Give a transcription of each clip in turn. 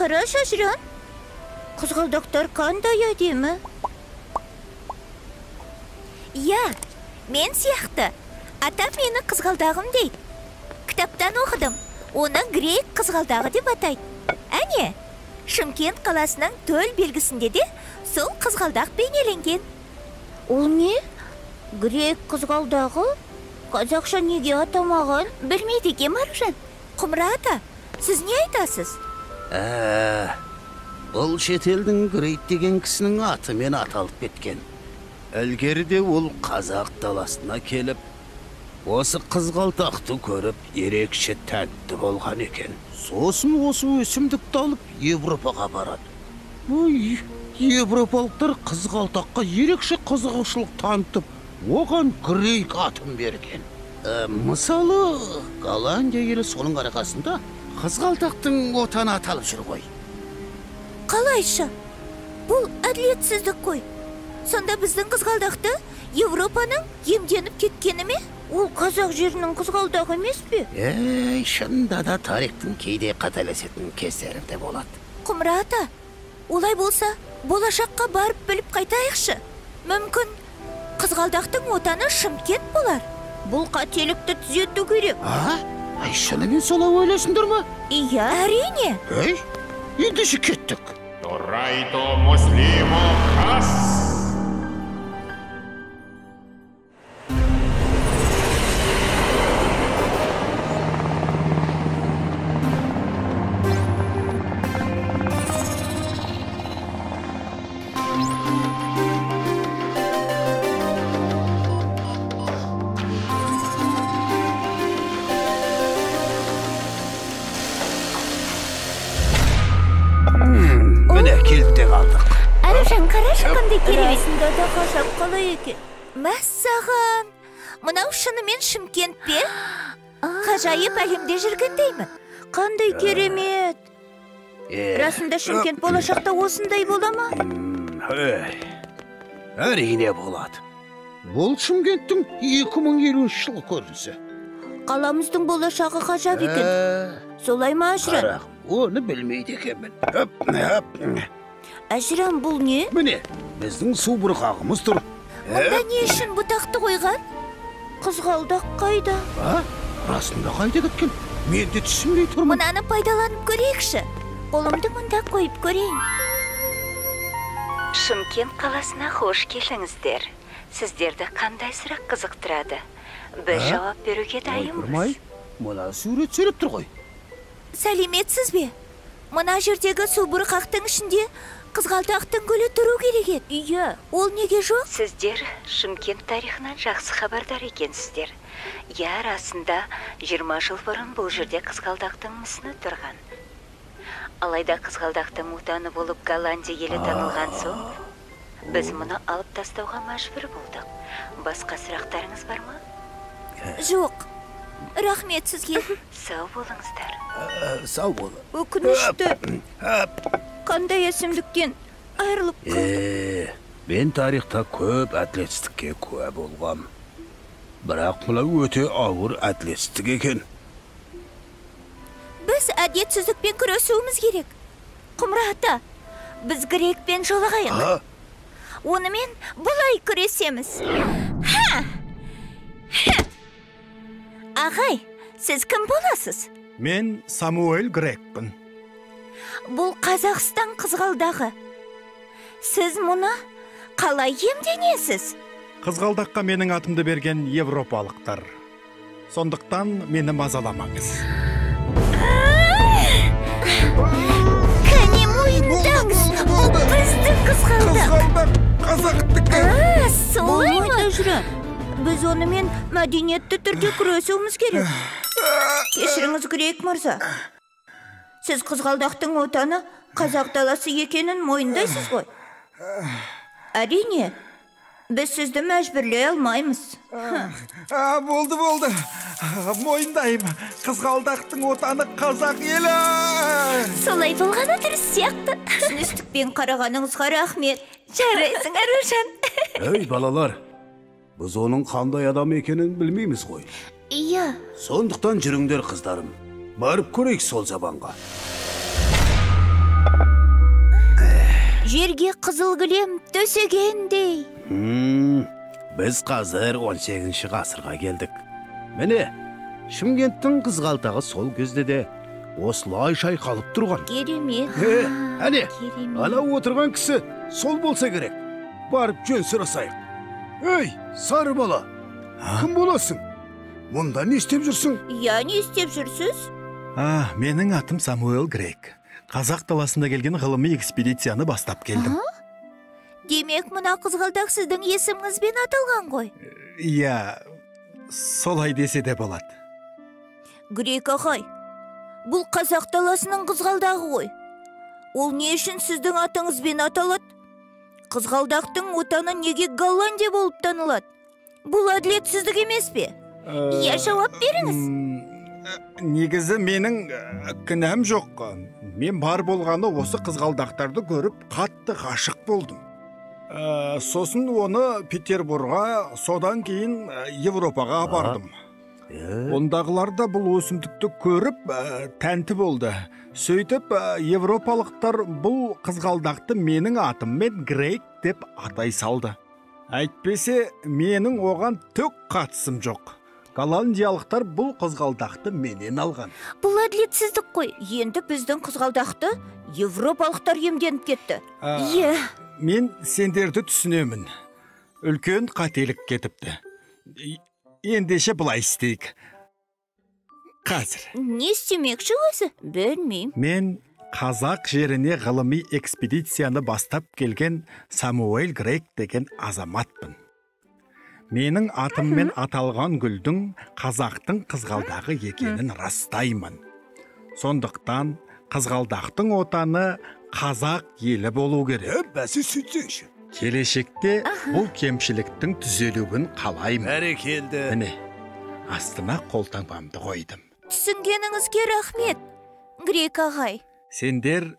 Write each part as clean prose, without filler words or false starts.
Қара Ажыран, қызғалдақтар қандай әдемі? Иә, мен сияқты. Атам мені қызғалдағым дейді. Кітаптан оқыдым. Оны грек қызғалдағы деп атайды. Әне, Шымкент қаласының төл белгісінде де сол қызғалдақ бейнеленген. Ол не? Грек қызғалдағы? Қазақша неге атамаған? Білмейді екен Маржан. Құмыра ата, сіз не айтасыз? Бұл шетелдің Грейт деген кісінің атымен аталып кеткен. Ілгеріде ол қазақ даласына келіп, осы қызғалдақты көріп, ерекше тәтті болған екен. Сосын осы өсімдікті алып Европаға барады. Европалықтар қызғалдаққа ерекше қызығушылық танытып, оған Грейк атын берген. Мысалы, Голландия елі соның арқасында қызғалдақтың отаны аталып жүр ғой. Қалайша? Бұл әділетсіздік қой. Сонда біздің қызғалдақты Европаның емденіп кеткені ме? Ол қазақ жерінің қызғалдағы емес пе? Шынында да тарихтың кейде қателесетін кездері де болады. Құмыра ата, олай болса, болашаққа барып біліп қайтайықшы. Мүмкін қызғалдақтың отаны Шымкент болар. Бұл қателікті түзету керек. Шынымен солай ойлайсыңдар ма? Иә. Әрине. Ендеше кеттік. Торайто муслимо хас. Міне келіп те қалдық. Аружан, қарашы қандай керемет. Расында да ғажап қалай екен. Мәссаған, мынау шынымен Шымкент пе? Ғажайып әлемде жүргендеймін. Қандай керемет. Расында Шымкент болашақта осындай бола ма? Әрине болады. Бұл Шымкенттің 2050 жылғы көрінісі. Қаламыздың болашағы ғажап екен. Солай ма, Ажыран? Қарағым, оны білмейді екенмін. Ажыран, бұл не? Міне, біздің су бұрқағымыз тұр. Мұнда не үшін бұтақты қойған? Қызғалдақ қайда? Расында қайда кеткен? Мен де түсінбей тұрмын. Мұнаны пайдаланып көрейікші. Қолымды мұнда қойып көрейін. Шымкент қаласына қош келіңіздер. Сіздерді қандай сұрақ қызықтырады? Біз жауап беруге дайынбыз. Мұна сурет сөйлеп тұр ғой. Сәлеметсіз бе? Мұна жердегі су бұрқақтың ішінде қызғалдақтың гүлі тұру керек еді. Иә. Ол неге жоқ? Сіздер Шымкент тарихынан жақсы хабардар екенсіздер. Иә, расында 20 жыл бұрын бұл жерде қызғалдақтың мүсіні тұрған. Алайда қызғалдақтың отаны болып Голландия елі танылған соң, біз мұны алып тастауға мәжбүр болдық. Басқа сұрақтарыңыз бар ма? Жоқ. Рахмет сізге. Сау болыңыздар. Сау бол. Өкінішті. Қандай есімдіктен айырылып қалдық. Мен тарихта көп әділетсіздікке куә болғам. Бірақ мұнау өте ауыр әділетсіздік екен. Біз әділетсіздікпен күресуіміз керек. Құмыра ата, біз грекпен жолығайық. Онымен бұлай күресеміз. Ағай, сіз кім боласыз? Мен Самуэль Грекпін. Бұл Қазақстан қызғалдағы. Сіз мұны қалай емденесіз? Қызғалдаққа менің атымды берген европалықтар. Сондықтан мені мазаламаңыз. Кәне мойындаңыз, бұл біздің қызғалдақ. Қызғалдақ қазақтікі. Солай ма? Ажыран, біз онымен мәдениетті түрде күресуіміз керек. Кешіріңіз, Грек мырза. Сіз қызғалдақтың отаны қазақ даласы екенін мойындайсыз ғой? Әрине, Біз сізді мәжбүрлей алмаймыз. Болды. Мойындайым. Қызғалдақтың отаны қазақ елі. Солай болғаны дұрыс сияқты. Түсіністікпен қарағаныңызға рахмет. Жарайсың, Аружан. Ей, балалар, біз оның қандай адам екенін білмейміз ғой. Иә. Сондықтан жүріңдер, қыздарым. Барып көрейік сол забанға. Жерге қызыл кілем төсегендей. Біз қазір 18-ші ғасырға келдік. Міне, Шымкенттің қызғалдағы сол кезде де осылай шайқалып тұрған. Керемет. Әне, Керемет. ана отырған кісі сол болса керек. Барып жөн сұрасайық. Ей, сары бала, кім боласың? Мұнда не істеп жүрсің? Я не істеп жүрсіз? Менің атым Самуэль Грейк. Қазақ даласында келген ғылыми экспедицияны бастап келдім. Демек, мұна қызғалдақ сіздің есіміңізбен аталған ғой. Иә, солай десе де болады. Грейк ағай, бұл қазақ даласының қызғалдағы ғой. Ол не үшін сіздің атыңызбен аталады? Қызғалдақтың отаны неге Голландия болып танылады? Бұл әділетсіздік емес пе? Иә, жауап беріңіз. Негізі менің кінәм жоқ. Мен бар болғаны осы қызғалдақтарды көріп, қатты ғашық болдым. Сосын оны Петербурға, содан кейін Европаға апардым. Ондағылар да бұл өсімдікті көріп, тәнті болды. Сөйтіп, европалықтар бұл қызғалдақты менің атыммен Грейк деп атай салды. Әйтпесе, менің оған түк қатысым жоқ. Голландиялықтар бұл қызғалдақты менен алған. Бұл әділетсіздік қой. Енді біздің қызғалдақты европалықтар иемденіп кетті. Иә. Мен сендерді түсінемін. Үлкен қателік кетіпті. Ендеше бұлай істейік. Қазір. Не істемекші өзі? Білмеймін. Мен қазақ жеріне ғылыми экспедицияны бастап келген Самуэль Грейк деген азаматпын. Менің атыммен аталған гүлдің қазақтың қызғалдағы екенін растаймын. Сондықтан қызғалдақтың отаны қазақ елі болу керек. Бәсі сөйтсеңші. Келешекте бұл кемшіліктің түзелуін қалаймын. Бәрекелді. Міне, астына қолтаңбамды қойдым. Түсінгеніңізге рахмет, Грейк ағай. Сендер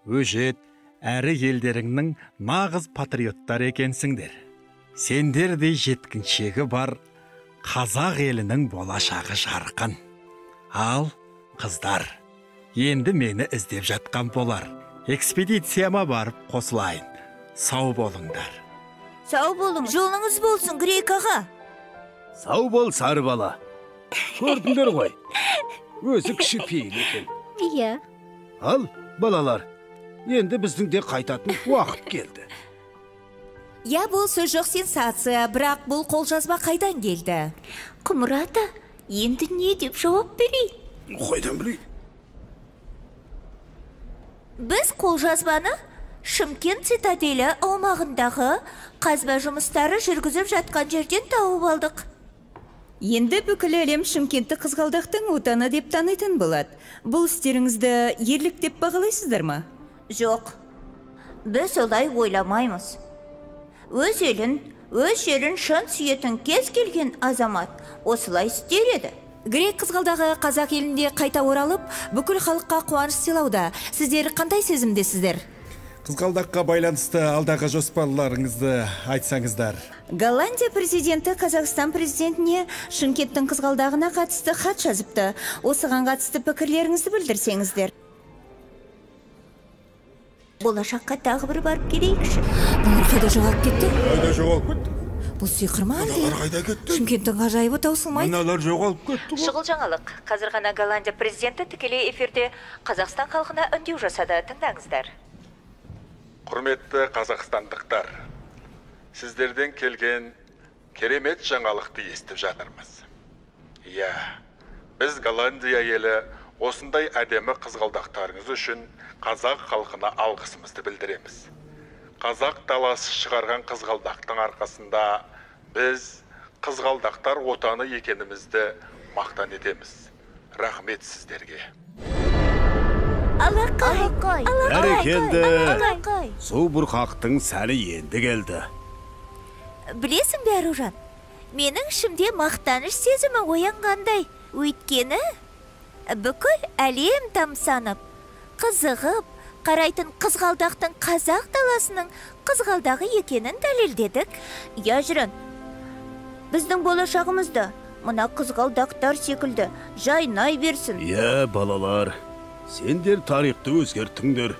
өжет әрі елдеріңнің нағыз патриоттар екенсіңдер. Сендердей жеткіншегі бар қазақ елінің болашағы жарқын. Ал, қыздар, енді мені іздеп жатқан болар. Экспедицияма барып қосылайын. Сау болыңдар. Сау болың, жолыңыз болсын, Грейк аға. Сау бол, сары бала. Көрдіңдер ғой. Өзі кішіпейіл екен. Иә. Ал, балалар, енді біздің де қайтатын уақыт келді. Я, бұл сөз жоқ сенсация, бірақ бұл қолжазба қайдан келді? Құмырата, енді не деп жауап берейін? Қойдан білейін. Біз қолжазбаны Шымкент цитаделі аумағындағы қазба жұмыстары жүргізіп жатқан жерден тауып алдық. Енді бүкіл әлем Шымкентті қызғалдақтың отаны деп танитын болады. Бұл істеріңізді ерлік деп бағалайсыздар ма? Жоқ, біз олай ойламаймыз. Өз елін, өз жерін шын сүйетін кез келген азамат осылай істер еді. Грейк қызғалдағы қазақ елінде қайта оралып, бүкіл халыққа қуаныш сыйлауда. Сіздер қандай сезімдесіздер? Қызғалдаққа байланысты алдағы жоспарларыңызды айтсаңыздар. Голландия президенті Қазақстан президентіне Шымкенттің қызғалдағына қатысты хат жазыпты. Осыған қатысты пікірлеріңізді білдірсеңіздер. Болашаққа тағы бір барып келейікші. Бұлар қайда жоғалып кетті? Қайда жоғалып кетті? Бұл сиқыр ма әлде? Мыналар қайда кетті? Шымкенттің ғажайыбы таусылмайды. Мыналар жоғалып кетті. Шұғыл жаңалық. Қазір ғана Голландия президенті тікелей эфирде Қазақстан халқына үндеу жасады. Тыңдаңыздар. Құрметті қазақстандықтар, сіздерден келген керемет жаңалықты естіп жатырмыз. Иә, біз Голландия елі осындай әдемі қызғалдақтарыңыз үшін қазақ халқына алғысымызды білдіреміз. Қазақ даласы шығарған қызғалдақтың арқасында біз қызғалдақтар отаны екенімізді мақтан етеміз. Рахмет сіздерге. Алақай. Бәрекелді. Су бұрқақтың сәлі енді келді. білесің бе Аружан, менің ішімде мақтаныш сезімі оянғандай. Өйткені бүкіл әлем тамсанып, қызығып, қарайтын қызғалдақтың қазақ даласының қызғалдағы екенін дәлелдедік. Яжран, біздің болашағымызда мына қызғалдақтар секілді жайнай берсін. Балалар, сендер тарихты өзгерттіңдер.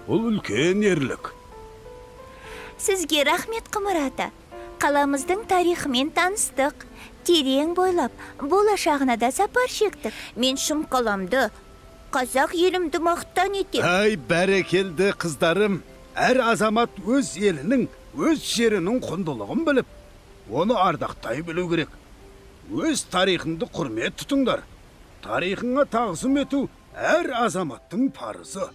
Бұл үлкен ерлік. Сізге рахмет Құмар ата. Қаламыздың тарихымен таныстық. Терең бойлап, болашағына да сапар шектік. Мен шым қаламды, қазақ елімді мақтан етем. Ай, бәрекелді қыздарым. Әр азамат өз елінің, өз жерінің құндылығын біліп, оны ардақтай білу керек. Өз тарихыңды құрмет тұтыңдар. Тарихыңа тағзым ету әр азаматтың парызы.